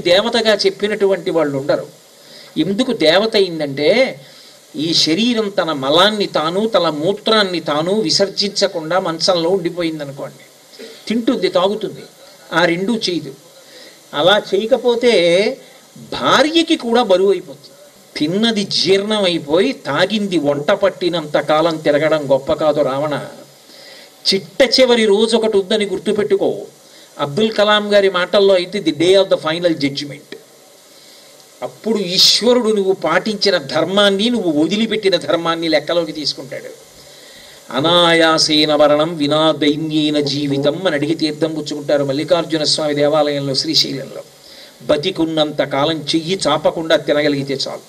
దేవతగా చెప్పినటువంటి వాళ్ళు ఉండరు. ఎందుకు దేవత అయిందంటే ఈ శరీరం తన మలాన్ని తాను తన మూత్రాన్ని తాను విసర్జించకుండా మంచంలో ఉండిపోయిందనుకోండి, తింటుంది తాగుతుంది, ఆ రెండూ చేయదు. అలా చేయకపోతే భార్యకి కూడా బరువు అయిపోతుంది. తిన్నది జీర్ణం అయిపోయి తాగింది వంట పట్టినంత కాలం తిరగడం గొప్ప కాదు రావణ. చిట్ట చివరి రోజు ఒకటి ఉందని గుర్తుపెట్టుకో. అబ్దుల్ కలాం గారి మాటల్లో అయితే the day of the final judgement. అప్పుడు ఈశ్వరుడు నువ్వు పాటించిన ధర్మాన్ని, నువ్వు వదిలిపెట్టిన ధర్మాన్ని లెక్కలోకి తీసుకుంటాడు. అనాయాసేన మరణం వినా దైన్యేన జీవితం అని అడిగి తీర్థం పుచ్చుకుంటారు మల్లికార్జున స్వామి దేవాలయంలో శ్రీశైలంలో. బతికున్నంత కాలం చెయ్యి చాపకుండా తినగలిగితే చాలు.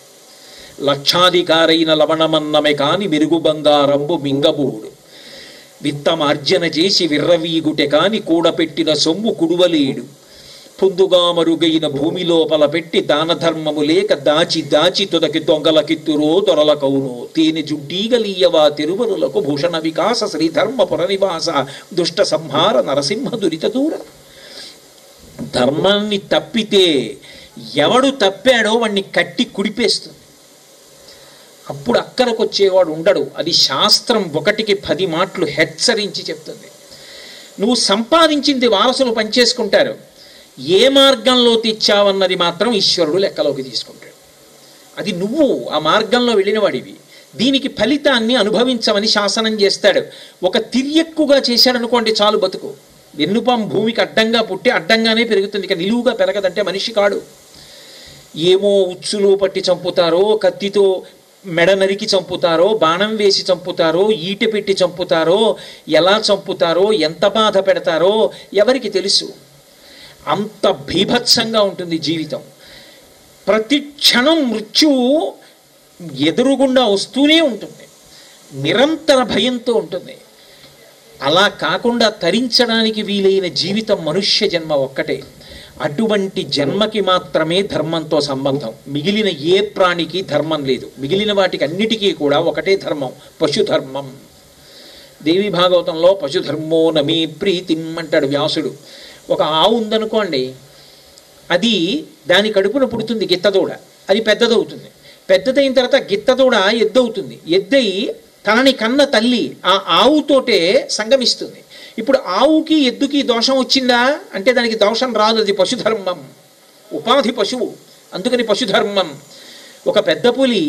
లక్షాధికారైన లవణమన్నమే కాని మెరుగు బంగారంబు మింగబూడు, విత్తమార్జన చేసి విర్రవీగుటె కాని కూడపెట్టిన సొమ్ము కుడువలేడు, పొందుగా మరుగైన భూమి లోపల పెట్టి దాన ధర్మము లేక దాచి దాచి తుదకి దొంగలకిత్తురో దొరలకౌనో, తేనె జుడ్డీగలీయవా తిరువరులకు భూషణ వికాస శ్రీధర్మ పురనివాస దుష్ట సంహార నరసింహ దురిత దూర. ధర్మాన్ని తప్పితే ఎవడు తప్పాడో వాణ్ణి కట్టి కుడిపేస్తుంది. అప్పుడు అక్కడికి వచ్చేవాడు ఉండడు. అది శాస్త్రం 1కి 10 మాటలు హెచ్చరించి చెప్తుంది. నువ్వు సంపాదించింది వారసులు పనిచేసుకుంటారు, ఏ మార్గంలో తెచ్చావన్నది మాత్రం ఈశ్వరుడు లెక్కలోకి తీసుకుంటాడు. అది నువ్వు ఆ మార్గంలో వెళ్ళిన వాడివి, దీనికి ఫలితాన్ని అనుభవించమని శాసనం చేస్తాడు. ఒక తిర్యక్కుగా చేశాడనుకోండి చాలు బతుకు. వెన్నుపాం భూమికి అడ్డంగా పుట్టి అడ్డంగానే పెరుగుతుంది, ఇక నిలువుగా పెరగదంటే మనిషి కాడు. ఏమో ఉచ్చులో పట్టి చంపుతారో, కత్తితో మెడ నరికి చంపుతారో, బాణం వేసి చంపుతారో, ఈట పెట్టి చంపుతారో, ఎలా చంపుతారో, ఎంత బాధ పెడతారో ఎవరికి తెలుసు. అంత బీభత్సంగా ఉంటుంది జీవితం. ప్రతి క్షణం మృత్యువు ఎదురుగుండా వస్తూనే ఉంటుంది, నిరంతర భయంతో ఉంటుంది. అలా కాకుండా తరించడానికి వీలైన జీవితం మనుష్య జన్మ ఒక్కటే. అటువంటి జన్మకి మాత్రమే ధర్మంతో సంబంధం. మిగిలిన ఏ ప్రాణికి ధర్మం లేదు. మిగిలిన వాటికి అన్నిటికీ కూడా ఒకటే ధర్మం, పశుధర్మం. దేవి భాగవతంలో పశుధర్మో నమీ ప్రీతిం అంటాడు వ్యాసుడు. ఒక ఆవు ఉందనుకోండి, అది దాని కడుపున పుడుతుంది గిత్తదూడ, అది పెద్దదవుతుంది. పెద్దదైన తర్వాత గిత్తదూడ ఎద్దవుతుంది. ఎద్దై తనని కన్న తల్లి ఆ ఆవుతోటే సంగమిస్తుంది. ఇప్పుడు ఆవుకి ఎద్దుకి దోషం వచ్చిందా అంటే దానికి దోషం రాదు, అది పశుధర్మం, ఉపాధి పశువు, అందుకని పశుధర్మం. ఒక పెద్ద పులి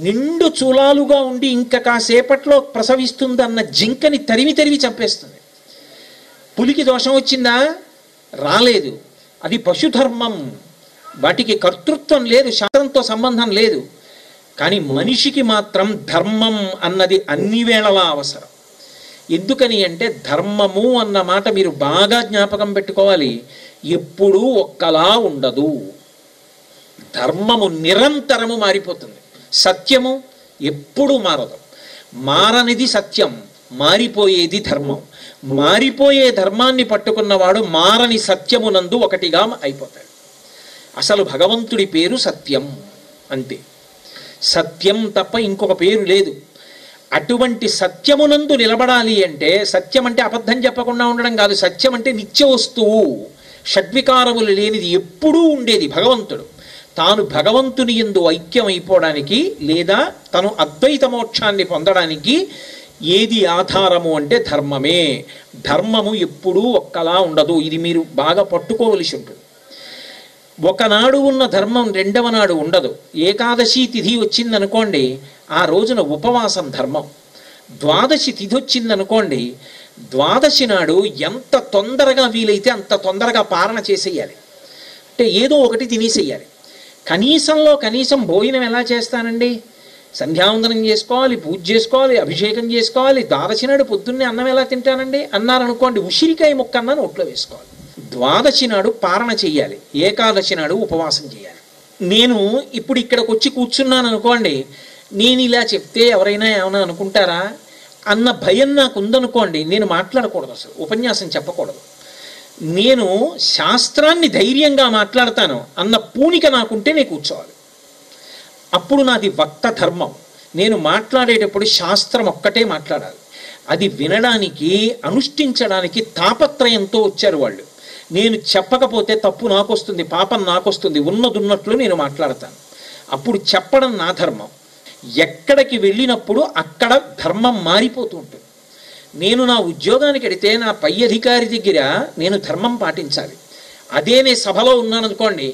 నిండు చూలాలుగా ఉండి ఇంకా కాసేపట్లో ప్రసవిస్తుందన్న జింకని తరిమి తరిమి చంపేస్తుంది. పులికి దోషం వచ్చిందా? రాలేదు, అది పశుధర్మం. వాటికి కర్తృత్వం లేదు, శాస్త్రంతో సంబంధం లేదు. కానీ మనిషికి మాత్రం ధర్మం అన్నది అన్ని వేళలా అవసరం. ఎందుకని అంటే ధర్మము అన్న మాట మీరు బాగా జ్ఞాపకం పెట్టుకోవాలి, ఎప్పుడూ ఒక్కలా ఉండదు. ధర్మము నిరంతరము మారిపోతుంది, సత్యము ఎప్పుడూ మారదు. మారనిది సత్యం, మారిపోయేది ధర్మం. మారిపోయే ధర్మాన్ని పట్టుకున్నవాడు మారని సత్యమునందు ఒకటిగా అయిపోతాడు. అసలు భగవంతుడి పేరు సత్యం అంతే, సత్యం తప్ప ఇంకొక పేరు లేదు. అటువంటి సత్యమునందు నిలబడాలి అంటే, సత్యం అంటే అబద్ధం చెప్పకుండా ఉండడం కాదు, సత్యం అంటే నిత్య వస్తువు, షడ్వికారములు లేనిది, ఎప్పుడూ ఉండేది భగవంతుడు. తాను భగవంతుని యందు ఐక్యమైపోవడానికి లేదా తను అద్వైత మోక్షాన్ని పొందడానికి ఏది ఆధారము అంటే ధర్మమే. ధర్మము ఎప్పుడూ ఒక్కలా ఉండదు, ఇది మీరు బాగా పట్టుకోవలసి ఉంటుంది. ఒకనాడు ఉన్న ధర్మం రెండవ నాడు ఉండదు. ఏకాదశి తిథి వచ్చిందనుకోండి, ఆ రోజున ఉపవాసం ధర్మం. ద్వాదశి తిథి వచ్చిందనుకోండి, ద్వాదశి నాడు ఎంత తొందరగా వీలైతే అంత తొందరగా పారణ చేసేయాలి, అంటే ఏదో ఒకటి తినేసేయాలి. కనీసంలో కనీసం భోజనం ఎలా చేస్తానండి? సంధ్యావందనం చేసుకోవాలి, పూజ చేసుకోవాలి, అభిషేకం చేసుకోవాలి. ద్వాదశి నాడు పొద్దున్నే అన్నం ఎలా తింటానండి అన్నారనుకోండి, ఉసిరికాయ ముక్క అన్న నోట్లో వేసుకోవాలి. ద్వాదశి నాడు పారణ చెయ్యాలి, ఏకాదశి నాడు ఉపవాసం చేయాలి. నేను ఇప్పుడు ఇక్కడికి వచ్చి కూర్చున్నాను అనుకోండి, నేను ఇలా చెప్తే ఎవరైనా ఏమైనా అనుకుంటారా అన్న భయం నాకు ఉందనుకోండి, నేను మాట్లాడకూడదు, అసలు ఉపన్యాసం చెప్పకూడదు. నేను శాస్త్రాన్ని ధైర్యంగా మాట్లాడతాను అన్న పూనిక నాకుంటే నేను కూర్చోవాలి. అప్పుడు నాది వక్త ధర్మం. నేను మాట్లాడేటప్పుడు శాస్త్రం ఒక్కటే మాట్లాడాలి. అది వినడానికి అనుష్ఠించడానికి తాపత్రయంతో వచ్చారు వాళ్ళు. నేను చెప్పకపోతే తప్పు నాకు వస్తుంది, పాపం నాకు వస్తుంది, ఉన్నదున్నట్లు నేను మాట్లాడతాను. అప్పుడు చెప్పడం నా ధర్మం. ఎక్కడికి వెళ్ళినప్పుడు అక్కడ ధర్మం మారిపోతూ ఉంటుంది. నేను నా ఉద్యోగానికి వెడితే నా పై అధికారి దగ్గర నేను ధర్మం పాటించాలి. అదే నేను సభలో ఉన్నాననుకోండి,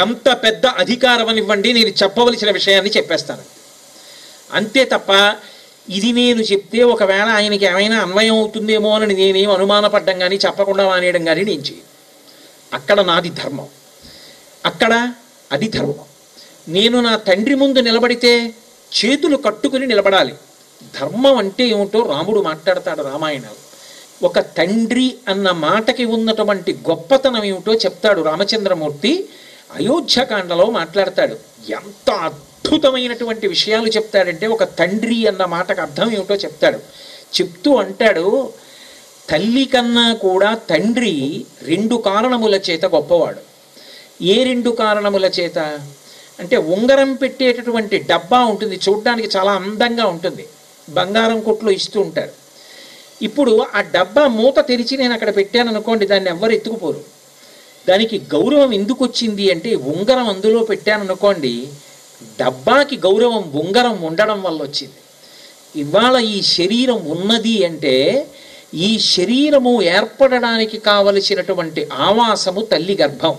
ఎంత పెద్ద అధికారం అనివ్వండి, నేను చెప్పవలసిన విషయాన్ని చెప్పేస్తాను. అంతే తప్ప ఇది నేను చెప్తే ఒకవేళ ఆయనకి ఏమైనా అన్వయం అవుతుందేమో అని నేనేం అనుమానపడ్డం కానీ చెప్పకుండా మానేయడం కానీ నేను చేయను. అక్కడ నాది ధర్మం, అక్కడ అది ధర్మం. నేను నా తండ్రి ముందు నిలబడితే చేతులు కట్టుకుని నిలబడాలి. ధర్మం అంటే ఏమిటో రాముడు మాట్లాడతాడు రామాయణంలో. ఒక తండ్రి అన్న మాటకి ఉన్నటువంటి గొప్పతనం ఏమిటో చెప్తాడు రామచంద్రమూర్తి. అయోధ్యకాండలో మాట్లాడతాడు. ఎంత అద్భుతమైనటువంటి విషయాలు చెప్తాడంటే, ఒక తండ్రి అన్న మాటకు అర్థం ఏమిటో చెప్తాడు. చెప్తూ అంటాడు, తల్లి కన్నా కూడా తండ్రి 2 కారణముల చేత గొప్పవాడు. ఏ 2 కారణముల చేత అంటే, ఉంగరం పెట్టేటటువంటి డబ్బా ఉంటుంది, చూడ్డానికి చాలా అందంగా ఉంటుంది, బంగారం కొట్లు ఇస్తూ ఉంటారు. ఇప్పుడు ఆ డబ్బా మూత తెరిచి నేను అక్కడ పెట్టాను అనుకోండి, దాన్ని ఎవ్వరు ఎత్తుకుపోరు. దానికి గౌరవం ఎందుకు వచ్చింది అంటే, ఉంగరం అందులో పెట్టాను అనుకోండి, డబ్బాకి గౌరవం ఉంగరం ఉండడం వల్ల వచ్చింది. ఇవాళ ఈ శరీరం ఉన్నది అంటే, ఈ శరీరము ఏర్పడడానికి కావలసినటువంటి ఆవాసము తల్లి గర్భం.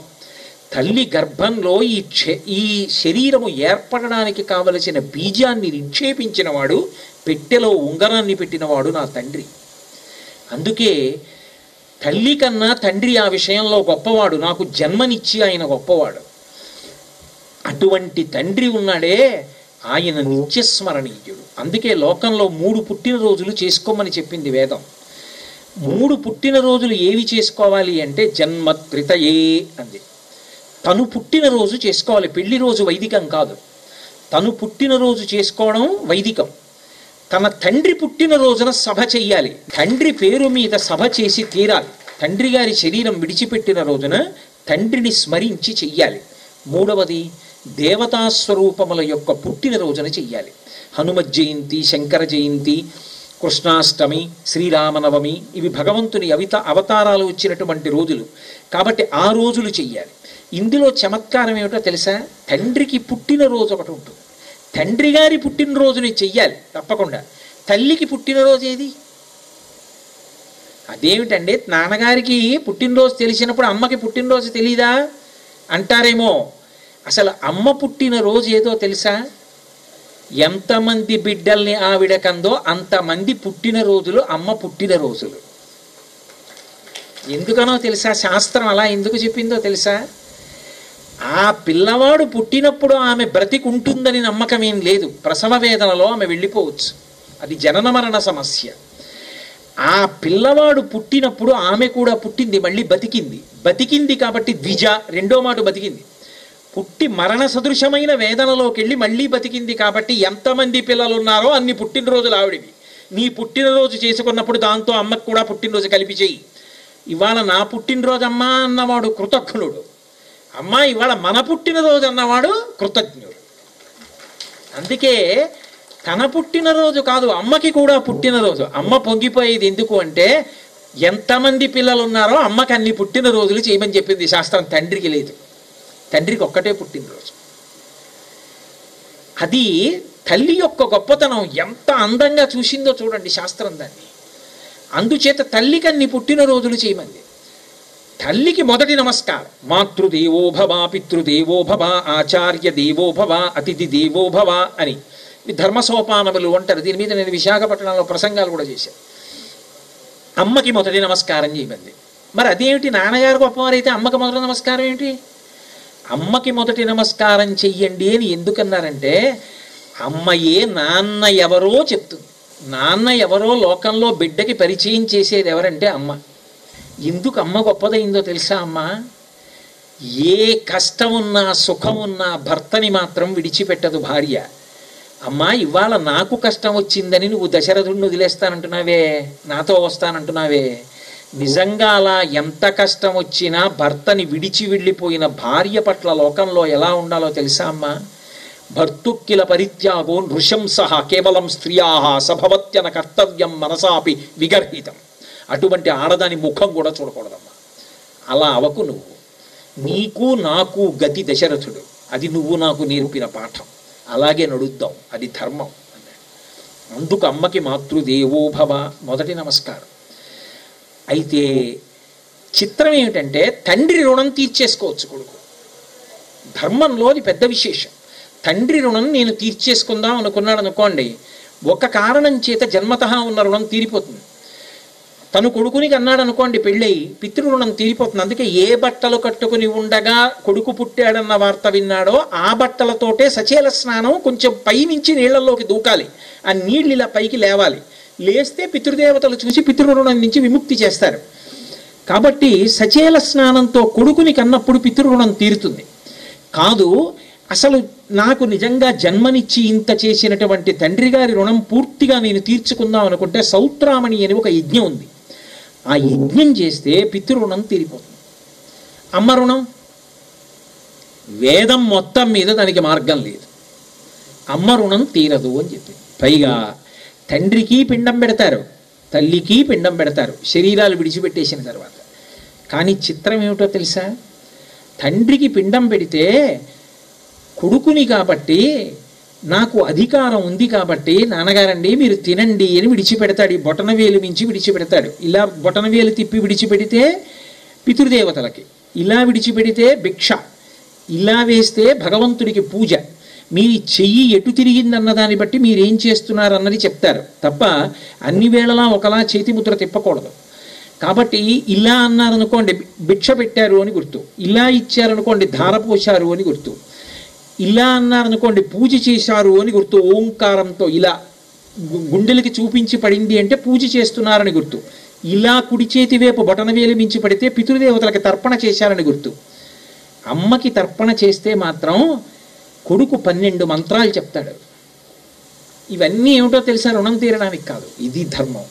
తల్లి గర్భంలో ఈ శరీరము ఏర్పడడానికి కావలసిన బీజాన్ని నిక్షేపించినవాడు, పెట్టెలో ఉంగరాన్ని పెట్టినవాడు నా తండ్రి. అందుకే తల్లి కన్నా తండ్రి ఆ విషయంలో గొప్పవాడు. నాకు జన్మనిచ్చి ఆయన గొప్పవాడు. అటువంటి తండ్రి ఉన్నాడే, ఆయన నిత్యస్మరణీయుడు. అందుకే లోకంలో 3 పుట్టినరోజులు చేసుకోమని చెప్పింది వేదం. 3 పుట్టినరోజులు ఏవి చేసుకోవాలి అంటే, జన్మత్రితయే అంది. తను పుట్టినరోజు చేసుకోవాలి. పెళ్లి రోజు వైదికం కాదు, తను పుట్టినరోజు చేసుకోవడం వైదికం. తన తండ్రి పుట్టినరోజున సభ చెయ్యాలి. తండ్రి పేరు మీద సభ చేసి తీరాలి. తండ్రి గారి శరీరం విడిచిపెట్టిన రోజున తండ్రిని స్మరించి చెయ్యాలి. 3వది, దేవతాస్వరూపముల యొక్క పుట్టినరోజున చెయ్యాలి. హనుమత్ జయంతి, శంకర జయంతి, కృష్ణాష్టమి, శ్రీరామనవమి, ఇవి భగవంతుని అవతారాలు వచ్చినటువంటి రోజులు కాబట్టి ఆ రోజులు చెయ్యాలి. ఇందులో చమత్కారం ఏమిటో తెలుసా? తండ్రికి పుట్టినరోజు ఒకటి ఉంటుంది, తండ్రి గారి పుట్టినరోజుని చెయ్యాలి తప్పకుండా. తల్లికి పుట్టినరోజు ఏది? అదేమిటండి, నాన్నగారికి పుట్టినరోజు తెలిసినప్పుడు అమ్మకి పుట్టినరోజు తెలీదా అంటారేమో. అసలు అమ్మ పుట్టినరోజు ఏదో తెలుసా? ఎంతమంది బిడ్డల్ని ఆవిడ కందో అంతమంది పుట్టినరోజులు అమ్మ పుట్టినరోజులు. ఎందుకనో తెలుసా? శాస్త్రం అలా ఎందుకు చెప్పిందో తెలుసా? ఆ పిల్లవాడు పుట్టినప్పుడు ఆమె బ్రతికుంటుందని నమ్మకం ఏం లేదు. ప్రసవ వేదనలో ఆమె వెళ్ళిపోవచ్చు, అది జనన మరణ సమస్య. ఆ పిల్లవాడు పుట్టినప్పుడు ఆమె కూడా పుట్టింది, మళ్ళీ బతికింది కాబట్టి ద్విజ, రెండో మాట బతికింది. పుట్టి మరణ సదృశమైన వేదనలోకి వెళ్ళి మళ్ళీ బతికింది కాబట్టి ఎంతమంది పిల్లలు ఉన్నారో అన్ని పుట్టినరోజులు ఆవిడివి. నీ పుట్టినరోజు చేసుకున్నప్పుడు దాంతో అమ్మకు కూడా పుట్టినరోజు కలిపి చెయ్యి. ఇవాళ నా పుట్టినరోజు అమ్మా అన్నవాడు కృతజ్ఞుడు, అమ్మ ఇవాళ మన పుట్టినరోజు అన్నవాడు కృతజ్ఞుడు. అందుకే తన పుట్టినరోజు కాదు, అమ్మకి కూడా పుట్టినరోజు. అమ్మ పొంగిపోయేది ఎందుకు అంటే, ఎంతమంది పిల్లలు ఉన్నారో అమ్మకి అన్ని పుట్టినరోజులు చేయమని చెప్పింది శాస్త్రం. తండ్రికి లేదు, తండ్రికి ఒక్కటే పుట్టినరోజు. అది తల్లి యొక్క గొప్పతనం. ఎంత అందంగా చూసిందో చూడండి శాస్త్రం దాన్ని. అందుచేత తల్లికి అన్ని పుట్టినరోజులు చేయమంది. తల్లికి మొదటి నమస్కారం, మాతృదేవోభవ, పితృదేవోభవ, ఆచార్య దేవోభవ, అతిథి దేవోభవ అని ధర్మసోపానములు అంటారు. దీని మీద నేను విశాఖపట్నంలో ప్రసంగాలు కూడా చేశాను. అమ్మకి మొదటి నమస్కారం చేయమంది. మరి అదేమిటి, నాన్నగారు గొప్పవారైతే అమ్మకి మొదటి నమస్కారం ఏమిటి? అమ్మకి మొదటి నమస్కారం చెయ్యండి అని ఎందుకన్నారంటే, అమ్మయే నాన్న ఎవరో చెప్తుంది. నాన్న ఎవరో లోకంలో బిడ్డకి పరిచయం చేసేది ఎవరంటే అమ్మ. ఎందుకు అమ్మ గొప్పదైందో తెలుసా? అమ్మ ఏ కష్టమున్నా సుఖమున్నా భర్తని మాత్రం విడిచిపెట్టదు భార్య. అమ్మా ఇవాళ నాకు కష్టం వచ్చిందని నువ్వు దశరథుడిని వదిలేస్తానంటున్నావే, నాతో వస్తానంటున్నావే. నిజంగా అలా ఎంత కష్టం వచ్చినా భర్తని విడిచి వెళ్ళిపోయిన భార్య పట్ల లోకంలో ఎలా ఉండాలో తెలుసా అమ్మా? భర్తుక్కిల పరిత్యాగో నృశంసః కేవలం స్త్రియాః సభవత్యన కర్తవ్యం మనసాపి విగర్హితం. అటువంటి ఆడదాని ముఖం కూడా చూడకూడదమ్మా. అలా అవకు నువ్వు. నీకు నాకు గతి దశరథుడు, అది నువ్వు నాకు నేర్పిన పాఠం, అలాగే నడుద్దాం, అది ధర్మం అన్నాడు. అందుకు అమ్మకి మాతృదేవోభవ మొదటి నమస్కారం. అయితే చిత్రం ఏమిటంటే తండ్రి రుణం తీర్చేసుకోవచ్చు కొడుకు. ధర్మంలో అది పెద్ద విశేషం. తండ్రి రుణం నేను తీర్చేసుకుందాం అనుకున్నాడు అనుకోండి, ఒక కారణం చేత జన్మతః ఉన్న రుణం తీరిపోతుంది. తను కొడుకునికి అన్నాడు అనుకోండి పెళ్ళయి, పితృరుణం తీరిపోతుంది. అందుకే ఏ బట్టలు కట్టుకుని ఉండగా కొడుకు పుట్టాడన్న వార్త విన్నాడో ఆ బట్టలతోటే సచేల స్నానం, కొంచెం పైనుంచి నీళ్లలోకి దూకాలి, ఆ నీళ్ళు ఇలా పైకి లేవాలి, లేస్తే పితృదేవతలు చూసి పితృరుణం నుంచి విముక్తి చేస్తారు. కాబట్టి సచేల స్నానంతో కొడుకుని కన్నప్పుడు పితృరుణం తీరుతుంది. కాదు అసలు నాకు నిజంగా జన్మనిచ్చి ఇంత చేసినటువంటి తండ్రి గారి రుణం పూర్తిగా నేను తీర్చుకుందాం అనుకుంటే సౌత్రామణి అని ఒక యజ్ఞం ఉంది. ఆ యజ్ఞం చేస్తే పితృరుణం తీరిపోతుంది. అమ్మ రుణం వేదం మొత్తం మీద దానికి మార్గం లేదు, అమ్మ రుణం తీరదు అని చెప్పి. పైగా తండ్రికి పిండం పెడతారు, తల్లికి పిండం పెడతారు శరీరాలు విడిచిపెట్టేసిన తర్వాత. కానీ చిత్రం ఏమిటో తెలుసా, తండ్రికి పిండం పెడితే కొడుకుని కాబట్టి నాకు అధికారం ఉంది కాబట్టి నాన్నగారండి మీరు తినండి అని విడిచిపెడతాడు. ఈ బొటనవేలు మించి విడిచిపెడతాడు. ఇలా బొటనవేలు తిప్పి విడిచిపెడితే పితృదేవతలకి, ఇలా విడిచిపెడితే భిక్ష, ఇలా వేస్తే భగవంతుడికి పూజ. మీ చెయ్యి ఎటు తిరిగిందన్న దాన్ని బట్టి మీరేం చేస్తున్నారన్నది చెప్తారు తప్ప అన్ని వేళలా ఒకలా చేతిముద్ర తిప్పకూడదు. కాబట్టి ఇలా అన్నారనుకోండి భిక్ష పెట్టారు అని గుర్తు, ఇలా ఇచ్చారనుకోండి ధార పోశారు అని గుర్తు, ఇలా అన్నారనుకోండి పూజ చేశారు అని గుర్తు. ఓంకారంతో ఇలా గుండెలకి చూపించి పడింది అంటే పూజ చేస్తున్నారని గుర్తు. ఇలా కుడి చేతి వైపు బొటనవేలు మించి పడితే పితృదేవతలకి తర్పణ చేశారని గుర్తు. అమ్మకి తర్పణ చేస్తే మాత్రం కొడుకు 12 మంత్రాలు చెప్తాడు. ఇవన్నీ ఏమిటో తెలుసా, రుణం తీరడానికి కాదు, ఇది ధర్మం,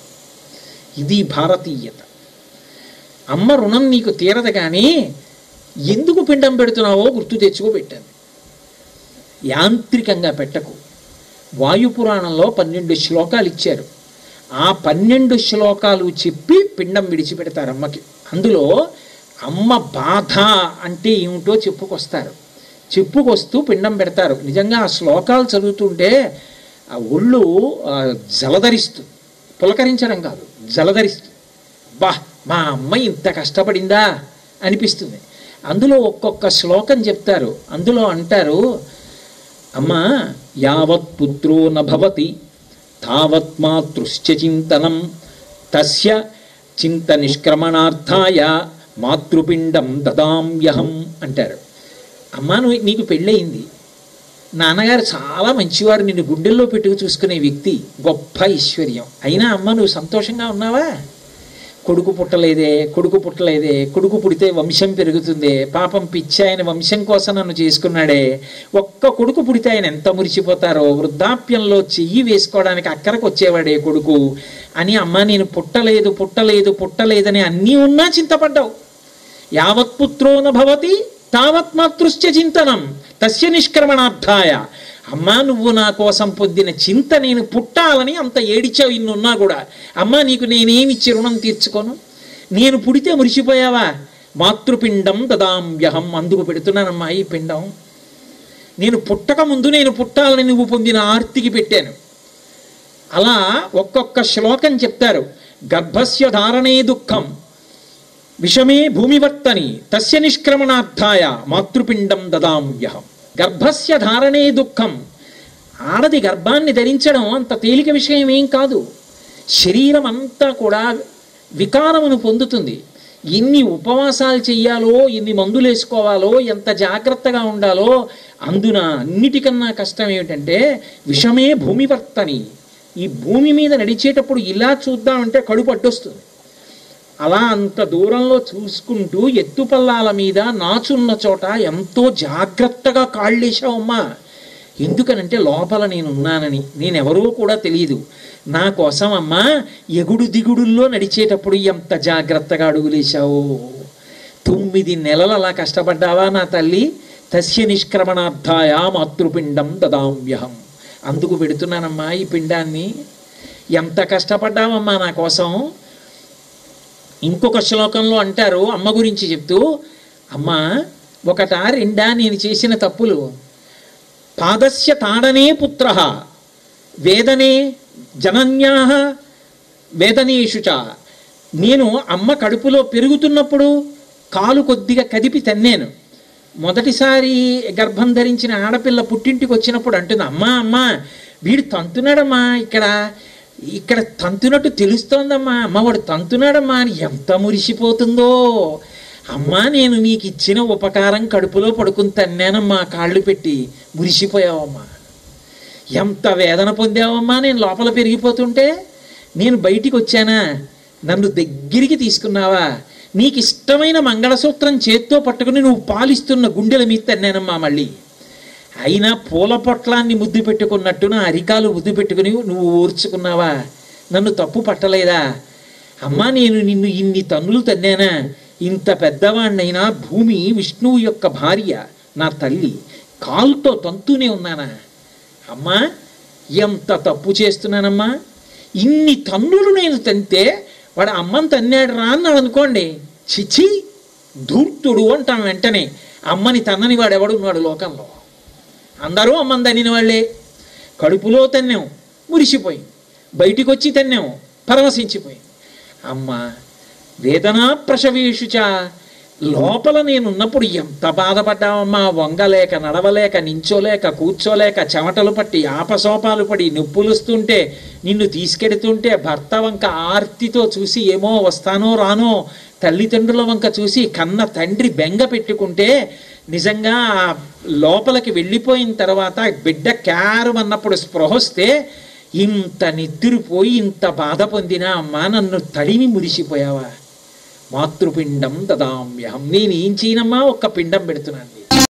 ఇది భారతీయత. అమ్మ రుణం నీకు తీరదు కానీ ఎందుకు పిండం పెడుతున్నావో గుర్తు తెచ్చుకో పెట్టాను. యాంత్రికంగా పెట్టకు. వాయుపురాణంలో 12 శ్లోకాలు ఇచ్చారు. ఆ 12 శ్లోకాలు చెప్పి పిండం విడిచిపెడతారు అమ్మకి. అందులో అమ్మ బాధ అంటే ఏమిటో చెప్పుకొస్తారు, చెప్పుకొస్తూ పిండం పెడతారు. నిజంగా ఆ శ్లోకాలు చదువుతుంటే ఆ ఒళ్ళు జలధరిస్తుంది, పులకరించడం కాదు జలధరిస్తుంది. బా మా అమ్మ ఇంత కష్టపడిందా అనిపిస్తుంది. అందులో ఒక్కొక్క శ్లోకం చెప్తారు. అందులో అంటారు, అమ్మ యావత్ పుత్రో నభవతి తావత్ మాతృశ్చ చింతనం తస్య చింత నిష్క్రమణార్థాయ మాతృపిండం దదామ్యహం అంటారు. అమ్మ నీకు పెళ్ళయింది, నాన్నగారు చాలా మంచివారు, నిన్ను గుండెల్లో పెట్టుకు చూసుకునే వ్యక్తి, గొప్ప ఐశ్వర్యం. అయినా అమ్మ నువ్వు సంతోషంగా ఉన్నావా? కొడుకు పుట్టలేదే, కొడుకు పుట్టలేదే, కొడుకు పుడితే వంశం పెరుగుతుంది, పాపం పిచ్చి ఆయన వంశం కోసం నన్ను చేసుకున్నాడే, ఒక్క కొడుకు పుడితే ఆయన ఎంత మురిచిపోతారో, వృద్ధాప్యంలో చెయ్యి వేసుకోవడానికి అక్కడికి వచ్చేవాడే కొడుకు అని. అమ్మ నేను పుట్టలేదు పుట్టలేదు పుట్టలేదని అన్నీ ఉన్నా చింతపడ్డావు. యావత్ పుత్రో నభవతి తావత్ మాతృశ్చ చింతనం తస్య నిష్క్రమణార్థాయ. అమ్మా నువ్వు నా కోసం పొందిన చింత నేను పుట్టాలని అంత ఏడిచావు, ఇన్నున్నా కూడా. అమ్మా నీకు నేనేమిచ్చి రుణం తీర్చుకోను? నేను పుడితే మురిసిపోయావా? మాతృపిండం దదామ్యహం, అందుకు పెడుతున్నానమ్మా ఈ పిండం. నేను పుట్టక ముందు నేను పుట్టాలని నువ్వు పొందిన ఆర్తికి పెట్టాను. అలా ఒక్కొక్క శ్లోకం చెప్తారు. గర్భస్య ధారణే దుఃఖం విషమే భూమివర్తని తస్య నిష్క్రమణార్థాయ మాతృపిండం దదామ్యహం. గర్భస్య ధారణే దుఃఖం, ఆడది గర్భాన్ని ధరించడం అంత తేలిక విషయం ఏం కాదు. శరీరం అంతా కూడా వికారమును పొందుతుంది. ఎన్ని ఉపవాసాలు చెయ్యాలో, ఎన్ని మందులు వేసుకోవాలో, ఎంత జాగ్రత్తగా ఉండాలో. అందున అన్నిటికన్నా కష్టం ఏమిటంటే విషమే భూమివర్తని. ఈ భూమి మీద నడిచేటప్పుడు ఇలా చూద్దామంటే కడుపు అడ్డొస్తుంది. అలా అంత దూరంలో చూసుకుంటూ ఎత్తుపల్లాల మీద నాచున్న చోట ఎంతో జాగ్రత్తగా కాళ్ళేశావమ్మా. ఎందుకనంటే లోపల నేనున్నానని, నేనెవరో కూడా తెలియదు. నా కోసం అమ్మా ఎగుడు దిగుడుల్లో నడిచేటప్పుడు ఎంత జాగ్రత్తగా అడుగులేశావు. 9 నెలలు అలా కష్టపడ్డావా నా తల్లి? తస్య నిష్క్రమణార్థాయ మాతృపిండం దదామ్యహం, అందుకు పెడుతున్నానమ్మా ఈ పిండాన్ని. ఎంత కష్టపడ్డావమ్మా నా కోసం. ఇంకొక శ్లోకంలో అంటారు అమ్మ గురించి చెప్తూ, అమ్మ ఒకటా రెండా నేను చేసిన తప్పులు? పాదస్య తాడనే పుత్ర వేదనే జనన్యా వేదనేషుచ. నేను అమ్మ కడుపులో పెరుగుతున్నప్పుడు కాలు కొద్దిగా కదిపి తన్నాను. మొదటిసారి గర్భం ధరించిన ఆడపిల్ల పుట్టింటికి వచ్చినప్పుడు అంటుంది, అమ్మా అమ్మా వీడు తంతున్నాడమ్మా, ఇక్కడ తంతునట్టు తెలుస్తోందమ్మా, అమ్మ వాడు తంతున్నాడమ్మా అని ఎంత మురిసిపోతుందో. అమ్మా నేను నీకు ఇచ్చిన ఉపకారం కడుపులో పడుకుని తన్నానమ్మా, కాళ్ళు పెట్టి మురిసిపోయావమ్మా, ఎంత వేదన పొందావమ్మా నేను లోపల పెరిగిపోతుంటే. నేను బయటికి వచ్చానా, నన్ను దగ్గరికి తీసుకున్నావా, నీకు ఇష్టమైన మంగళసూత్రం చేత్తో పట్టుకుని నువ్వు పాలిస్తున్న గుండెల మీద తన్నానమ్మా. మళ్ళీ అయినా పూల పొట్లాన్ని ముద్దు పెట్టుకున్నట్టు నా అరికాలు ముద్దు పెట్టుకుని నువ్వు ఓర్చుకున్నావా, నన్ను తప్పు పట్టలేదా? అమ్మా నేను నిన్ను ఇన్ని తన్నులు తన్నానా, ఇంత పెద్దవాణ్ణైనా భూమి విష్ణువు యొక్క భార్య నా తల్లి, కాలుతో తంతూనే ఉన్నానా? అమ్మా ఎంత తప్పు చేస్తున్నానమ్మా, ఇన్ని తన్నులు నేను తంతే వాడు అమ్మని తన్నాడు రా అన్నాడు అనుకోండి, చిచి ధూర్తుడు అంటాం వెంటనే. అమ్మని తన్నని వాడు ఎవడున్నాడు లోకంలో? అందరూ అమ్మని తన్నిన వాళ్ళే. కడుపులో తన్నాం మురిసిపోయింది, బయటికి వచ్చి తన్నాం పరవశించిపోయింది. అమ్మ వేదనా ప్రసవేషుచ, లోపల నేనున్నప్పుడు ఎంత బాధపడ్డావమ్మా, వంగలేక నడవలేక నించోలేక కూర్చోలేక చెమటలు పట్టి ఆపసోపాలు పడి నొప్పులుస్తుంటే నిన్ను తీసుకెడుతుంటే భర్త వంక ఆర్తితో చూసి ఏమో వస్తానో రానో, తల్లిదండ్రుల వంక చూసి కన్న తండ్రి బెంగ పెట్టుకుంటే, నిజంగా లోపలికి వెళ్ళిపోయిన తర్వాత బిడ్డ క్యారు అన్నప్పుడు స్పృహొస్తే ఇంత నిద్రపోయి ఇంత బాధ పొందినా అమ్మా నన్ను తడిని మురిసిపోయావా. మాతృపిండం దదామ్యహం, నేను ఏం చేయనమ్మా ఒక్క పిండం పెడుతున్నాను.